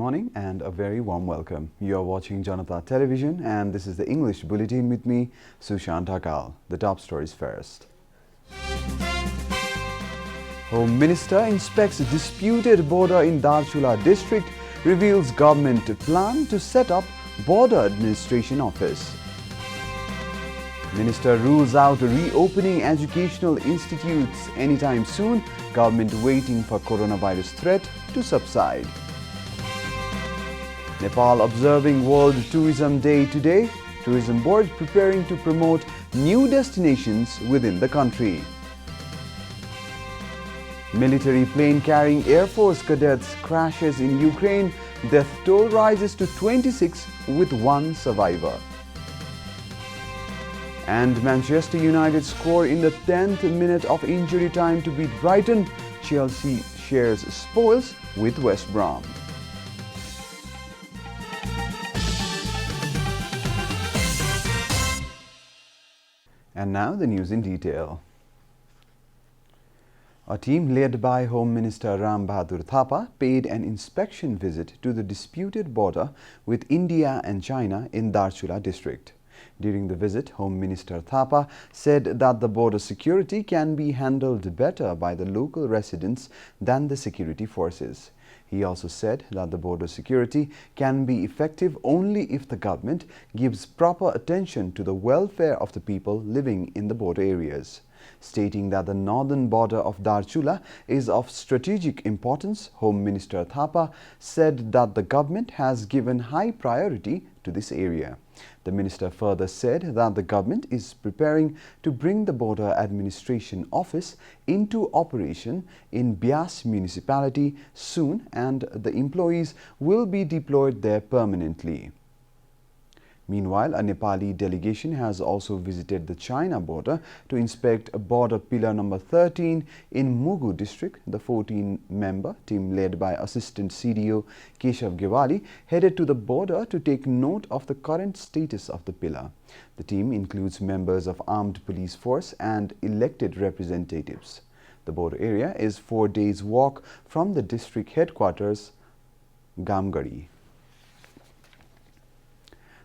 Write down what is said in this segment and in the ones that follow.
morning and a very warm welcome. You are watching Janata Television and this is the English Bulletin with me, Sushant Akal. The top stories first. Home Minister inspects disputed border in Darchula district, reveals government plan to set up border administration office. Minister rules out reopening educational institutes anytime soon, government waiting for coronavirus threat to subside. Nepal observing World Tourism Day today. Tourism Board preparing to promote new destinations within the country. Military plane carrying Air Force cadets crashes in Ukraine. Death toll rises to 26 with one survivor. And Manchester United score in the 10th minute of injury time to beat Brighton. Chelsea shares spoils with West Brom. And now the news in detail. A team led by Home Minister Ram Bahadur Thapa paid an inspection visit to the disputed border with India and China in Darchula district. During the visit, Home Minister Thapa said that the border security can be handled better by the local residents than the security forces. He also said that the border security can be effective only if the government gives proper attention to the welfare of the people living in the border areas. Stating that the northern border of Darchula is of strategic importance, Home Minister Thapa said that the government has given high priority to this area. The minister further said that the government is preparing to bring the Border Administration Office into operation in Bias municipality soon and the employees will be deployed there permanently. Meanwhile, a Nepali delegation has also visited the China border to inspect border pillar number 13 in Mugu district. The 14-member team led by Assistant CDO Keshav Gewali headed to the border to take note of the current status of the pillar. The team includes members of armed police force and elected representatives. The border area is 4 days' walk from the district headquarters, Gamgari.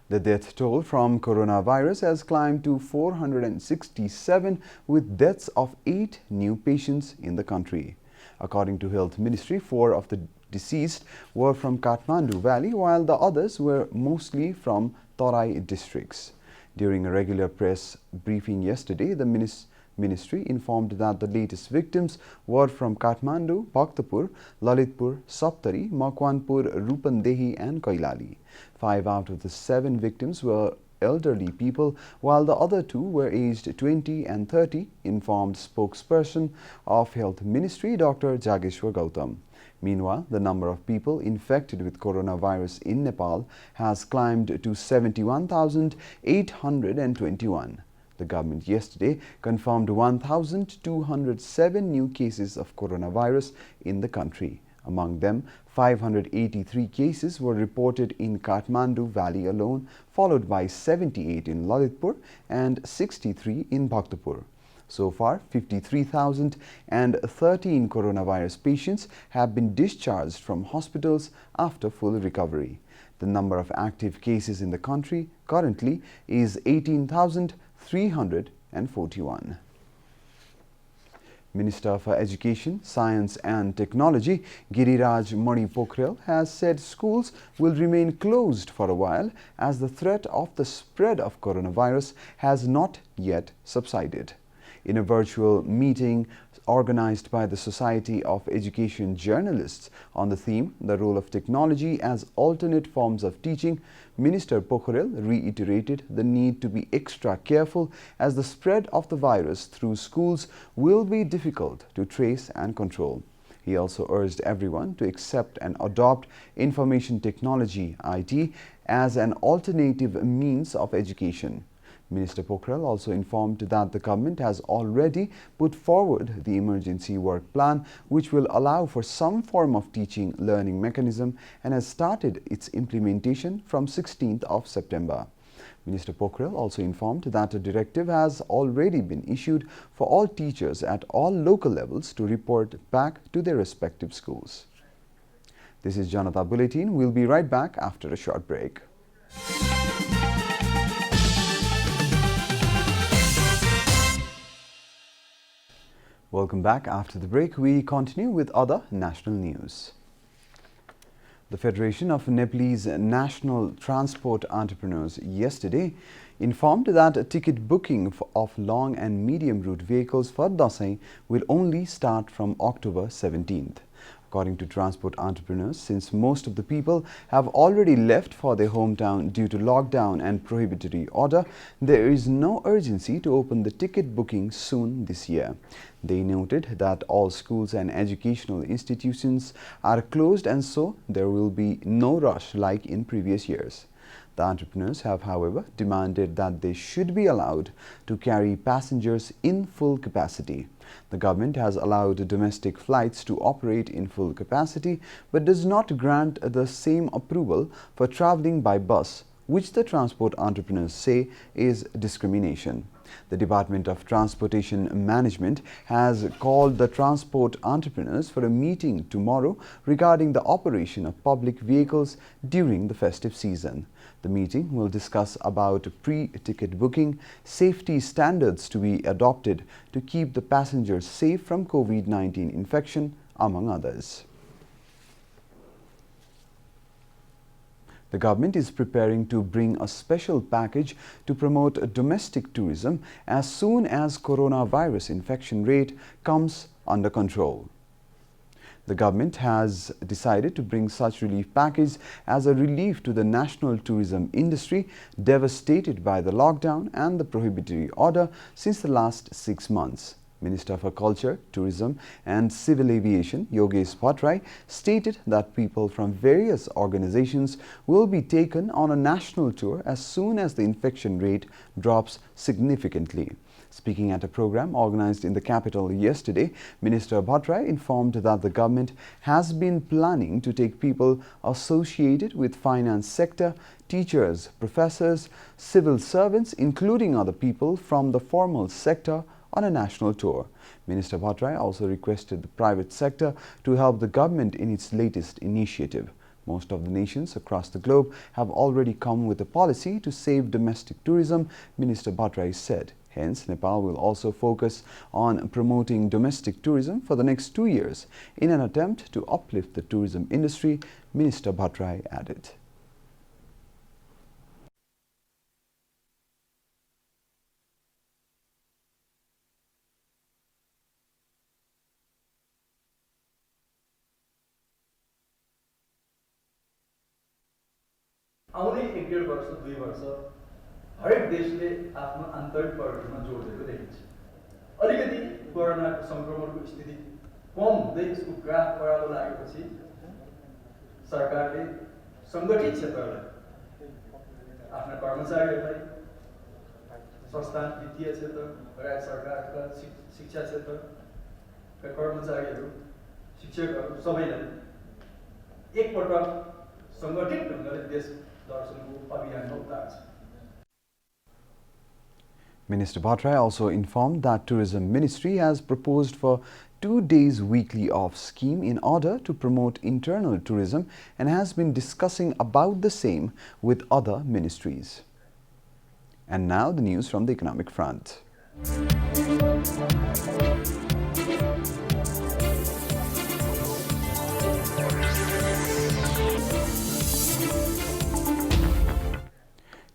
The death toll from coronavirus has climbed to 467 with deaths of 8 new patients in the country. According to Health Ministry, 4 of the deceased were from Kathmandu Valley while the others were mostly from Tarai districts. During a regular press briefing yesterday, the Ministry informed that the latest victims were from Kathmandu, Bhaktapur, Lalitpur, Saptari, Makwanpur, Rupandehi and Kailali. 5 out of the 7 victims were elderly people, while the other 2 were aged 20 and 30, informed spokesperson of Health Ministry Dr. Jageshwar Gautam. Meanwhile, the number of people infected with coronavirus in Nepal has climbed to 71,821. The government yesterday confirmed 1,207 new cases of coronavirus in the country. Among them, 583 cases were reported in Kathmandu Valley alone, followed by 78 in Lalitpur and 63 in Bhaktapur. So far, 53,013 coronavirus patients have been discharged from hospitals after full recovery. The number of active cases in the country currently is 18,341. Minister for Education, Science and Technology, Giriraj Mani Pokhrel, has said schools will remain closed for a while as the threat of the spread of coronavirus has not yet subsided. In a virtual meeting organized by the Society of Education Journalists on the theme, the role of technology as alternate forms of teaching, Minister Pokhrel reiterated the need to be extra careful as the spread of the virus through schools will be difficult to trace and control. He also urged everyone to accept and adopt information technology (IT) as an alternative means of education. Minister Pokhrel also informed that the government has already put forward the emergency work plan, which will allow for some form of teaching learning mechanism and has started its implementation from 16th of September. Minister Pokhrel also informed that a directive has already been issued for all teachers at all local levels to report back to their respective schools. This is Janata Bulletin. We'll be right back after a short break. Welcome back. After the break, we continue with other national news. The Federation of Nepalese National Transport Entrepreneurs yesterday informed that ticket booking of long and medium route vehicles for Dasai will only start from October 17th. According to transport entrepreneurs, since most of the people have already left for their hometown due to lockdown and prohibitory order, there is no urgency to open the ticket booking soon this year. They noted that all schools and educational institutions are closed, and so there will be no rush like in previous years. The entrepreneurs have, however, demanded that they should be allowed to carry passengers in full capacity. The government has allowed domestic flights to operate in full capacity but does not grant the same approval for traveling by bus, which the transport entrepreneurs say is discrimination. The Department of Transportation Management has called the transport entrepreneurs for a meeting tomorrow regarding the operation of public vehicles during the festive season. The meeting will discuss about pre-ticket booking, safety standards to be adopted to keep the passengers safe from COVID-19 infection, among others. The government is preparing to bring a special package to promote domestic tourism as soon as coronavirus infection rate comes under control. The government has decided to bring such relief package as a relief to the national tourism industry devastated by the lockdown and the prohibitory order since the last 6 months. Minister for Culture, Tourism and Civil Aviation, Yogesh Bhattrai, stated that people from various organizations will be taken on a national tour as soon as the infection rate drops significantly. Speaking at a program organized in the capital yesterday, Minister Bhattrai informed that the government has been planning to take people associated with finance sector, teachers, professors, civil servants, including other people from the formal sector, on a national tour. Minister Bhattrai also requested the private sector to help the government in its latest initiative. Most of the nations across the globe have already come with a policy to save domestic tourism, Minister Bhattrai said. Hence, Nepal will also focus on promoting domestic tourism for the next 2 years in an attempt to uplift the tourism industry, Minister Bhattrai added. आउने 1-1.5 वर्ष 2 वर्ष हरेक देशले आफ्नो आन्तरिक पर्यटनमा जोड दिएको देखिन्छ। अलिकति कोरोनाको संक्रमणको स्थिति कम हुँदै यसको ग्राफ ओह्रालो लागेपछि सरकारले संगठित क्षेत्रलाई आफ्ना कर्मचारीहरूलाई संस्थान वित्तीय क्षेत्र लगायत सरकारका शिक्षा क्षेत्रका कर्मचारीहरू शिक्षकहरू सबैलाई एकपटक संगठित ढङ्गले देश दर्शनको अभियानमा उतार्छ। Minister Bhattrai also informed that Tourism Ministry has proposed for 2 days weekly off scheme in order to promote internal tourism and has been discussing about the same with other ministries. And now the news from the economic front.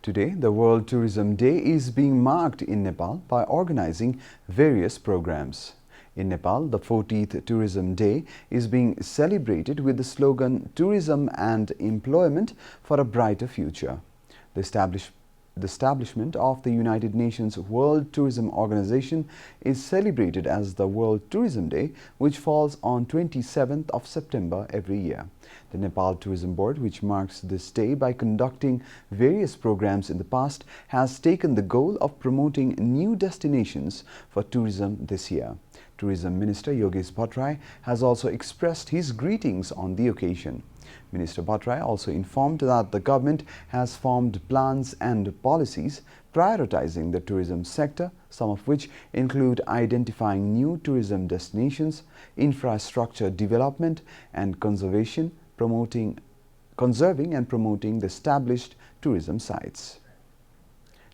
Today, the World Tourism Day is being marked in Nepal by organizing various programs. In Nepal, the 40th Tourism Day is being celebrated with the slogan "Tourism and Employment for a Brighter Future." The establishment of the United Nations World Tourism Organization is celebrated as the World Tourism Day, which falls on 27th of September every year. The Nepal Tourism Board, which marks this day by conducting various programs in the past, has taken the goal of promoting new destinations for tourism this year. Tourism Minister Yogesh Bhattrai has also expressed his greetings on the occasion. Minister Bhattrai also informed that the government has formed plans and policies prioritizing the tourism sector, some of which include identifying new tourism destinations, infrastructure development and conservation, conserving and promoting the established tourism sites.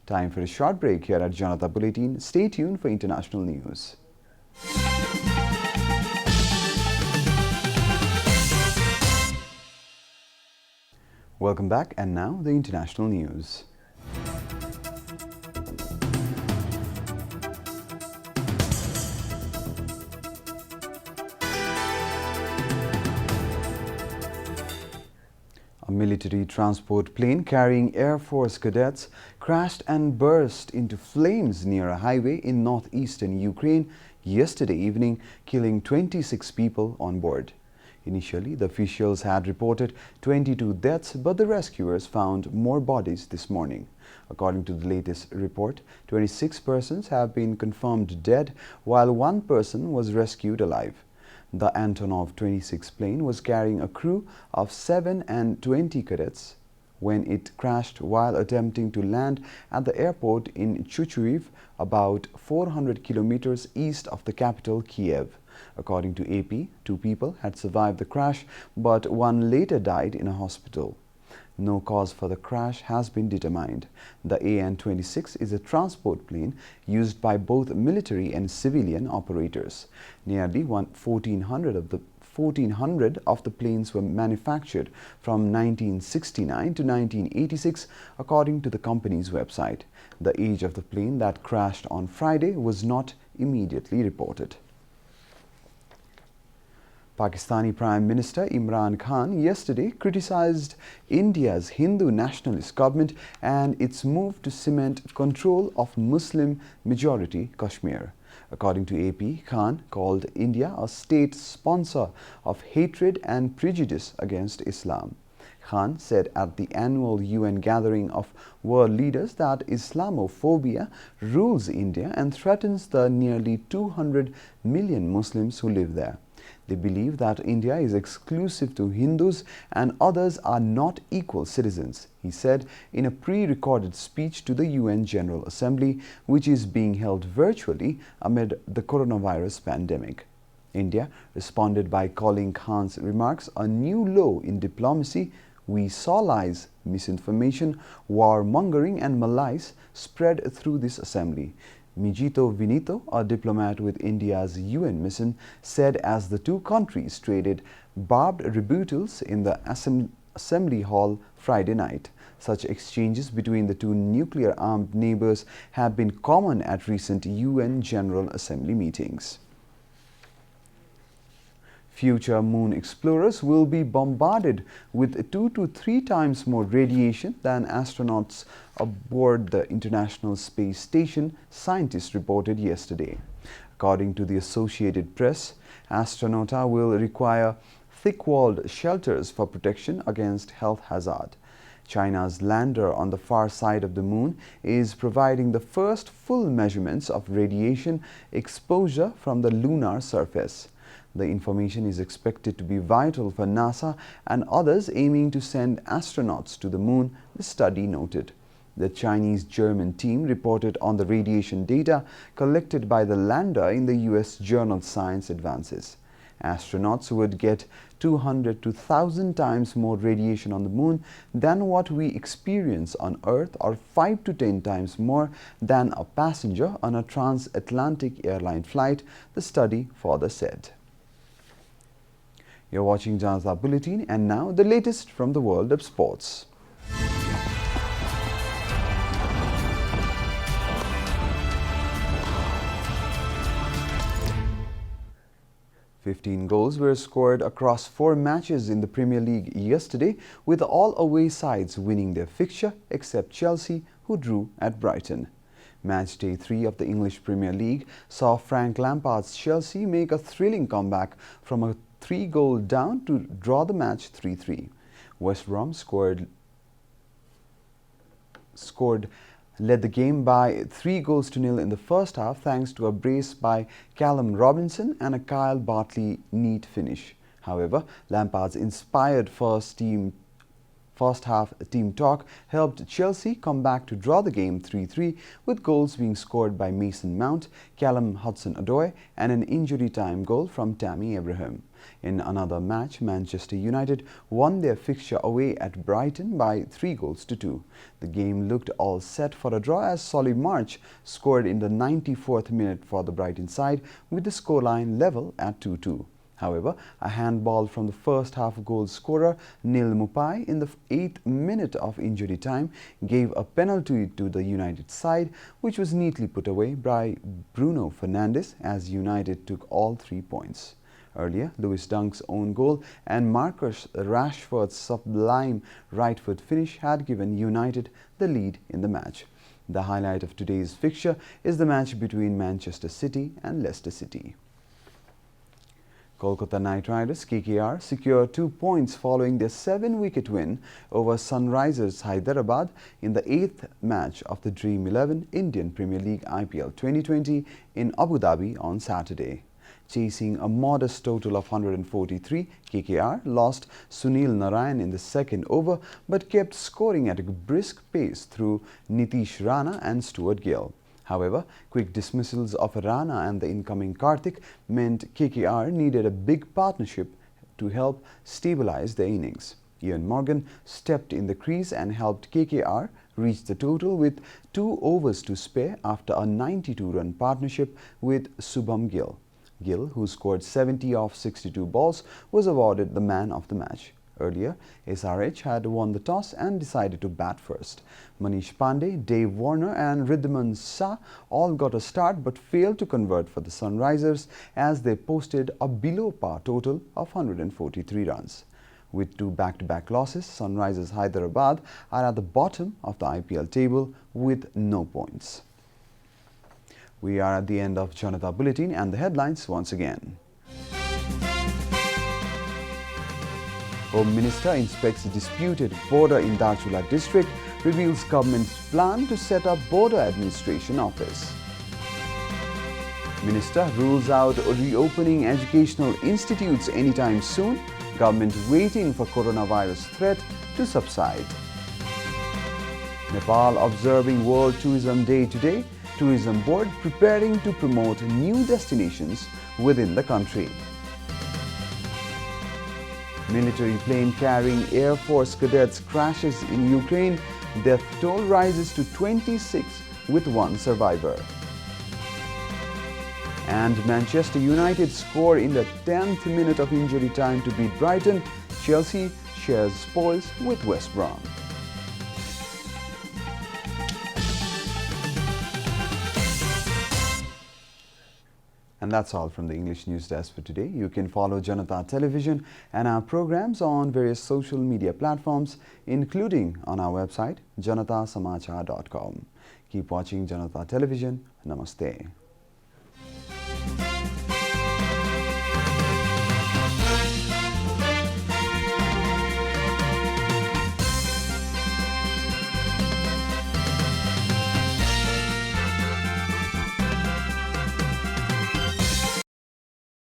Time for a short break here at Janata Bulletin. Stay tuned for international news. Welcome back, and now the international news. A military transport plane carrying Air Force cadets crashed and burst into flames near a highway in northeastern Ukraine yesterday evening, killing 26 people on board. Initially, the officials had reported 22 deaths, but the rescuers found more bodies this morning. According to the latest report, 26 persons have been confirmed dead, while one person was rescued alive. The Antonov 26 plane was carrying a crew of 7 and 20 cadets when it crashed while attempting to land at the airport in Chuchuiv, about 400 kilometers east of the capital, Kiev. According to AP, 2 people had survived the crash, but one later died in a hospital. No cause for the crash has been determined. The AN-26 is a transport plane used by both military and civilian operators. Nearly 1,400 of the planes were manufactured from 1969 to 1986, according to the company's website. The age of the plane that crashed on Friday was not immediately reported. Pakistani Prime Minister Imran Khan yesterday criticized India's Hindu nationalist government and its move to cement control of Muslim-majority Kashmir. According to AP, Khan called India a state sponsor of hatred and prejudice against Islam. Khan said at the annual UN gathering of world leaders that Islamophobia rules India and threatens the nearly 200 million Muslims who live there. They believe that India is exclusive to Hindus and others are not equal citizens, he said in a pre-recorded speech to the UN General Assembly, which is being held virtually amid the coronavirus pandemic. India responded by calling Khan's remarks a new low in diplomacy. We saw lies, misinformation, warmongering and malice spread through this assembly. Mijito Vinito, a diplomat with India's UN mission, said as the two countries traded barbed rebuttals in the Assembly Hall Friday night. Such exchanges between the two nuclear-armed neighbors have been common at recent UN General Assembly meetings. Future moon explorers will be bombarded with 2 to 3 times more radiation than astronauts aboard the International Space Station, scientists reported yesterday. According to the Associated Press, astronauts will require thick-walled shelters for protection against health hazard. China's lander on the far side of the moon is providing the first full measurements of radiation exposure from the lunar surface. The information is expected to be vital for NASA and others aiming to send astronauts to the moon, the study noted. The Chinese-German team reported on the radiation data collected by the lander in the US journal Science Advances. Astronauts would get 200 to 1,000 times more radiation on the moon than what we experience on Earth, or 5 to 10 times more than a passenger on a transatlantic airline flight, the study further said. You're watching Janata Bulletin, and now the latest from the world of sports. "15 goals were scored across 4 matches in the Premier League yesterday, with all away sides winning their fixture except Chelsea, who drew at Brighton. Match day 3 of the English Premier League saw Frank Lampard's Chelsea make a thrilling comeback from a 3-goal down to draw the match 3-3. West Brom led the game by 3-0 in the first half thanks to a brace by Callum Robinson and a Kyle Bartley neat finish. However, Lampard's inspired first half team talk helped Chelsea come back to draw the game 3-3, with goals being scored by Mason Mount, Callum Hudson-Odoi and an injury time goal from Tammy Abraham. In another match, Manchester United won their fixture away at Brighton by 3-2. The game looked all set for a draw as Solly March scored in the 94th minute for the Brighton side, with the scoreline level at 2-2. However, a handball from the first half goal scorer Neil Mupai in the 8th minute of injury time gave a penalty to the United side, which was neatly put away by Bruno Fernandes as United took all 3 points. Earlier, Lewis Dunk's own goal and Marcus Rashford's sublime right foot finish had given United the lead in the match. The highlight of today's fixture is the match between Manchester City and Leicester City. Kolkata Knight Riders (KKR) secured 2 points following their 7-wicket win over Sunrisers Hyderabad in the 8th match of the Dream 11 Indian Premier League IPL 2020 in Abu Dhabi on Saturday. Chasing a modest total of 143, KKR lost Sunil Narayan in the second over but kept scoring at a brisk pace through Nitish Rana and Stuart Gill. However, quick dismissals of Rana and the incoming Karthik meant KKR needed a big partnership to help stabilize the innings. Ian Morgan stepped in the crease and helped KKR reach the total with 2 overs to spare after a 92-run partnership with Subham Gill. Gill, who scored 70 off 62 balls, was awarded the man of the match. Earlier, SRH had won the toss and decided to bat first. Manish Pandey, Dave Warner and Riddhiman Shah all got a start but failed to convert for the Sunrisers as they posted a below-par total of 143 runs. With 2 back-to-back losses, Sunrisers Hyderabad are at the bottom of the IPL table with no points. We are at the end of Janata Bulletin and the headlines once again. Home Minister inspects disputed border in Darchula district, reveals government's plan to set up border administration office. Minister rules out reopening educational institutes anytime soon, government waiting for coronavirus threat to subside. Nepal observing World Tourism Day today, Tourism Board preparing to promote new destinations within the country. Military plane carrying Air Force cadets crashes in Ukraine. Death toll rises to 26 with 1 survivor. And Manchester United score in the 10th minute of injury time to beat Brighton. Chelsea shares spoils with West Brom. And that's all from the English News Desk for today. You can follow Janata Television and our programs on various social media platforms, including on our website, janatasamachar.com. Keep watching Janata Television. Namaste.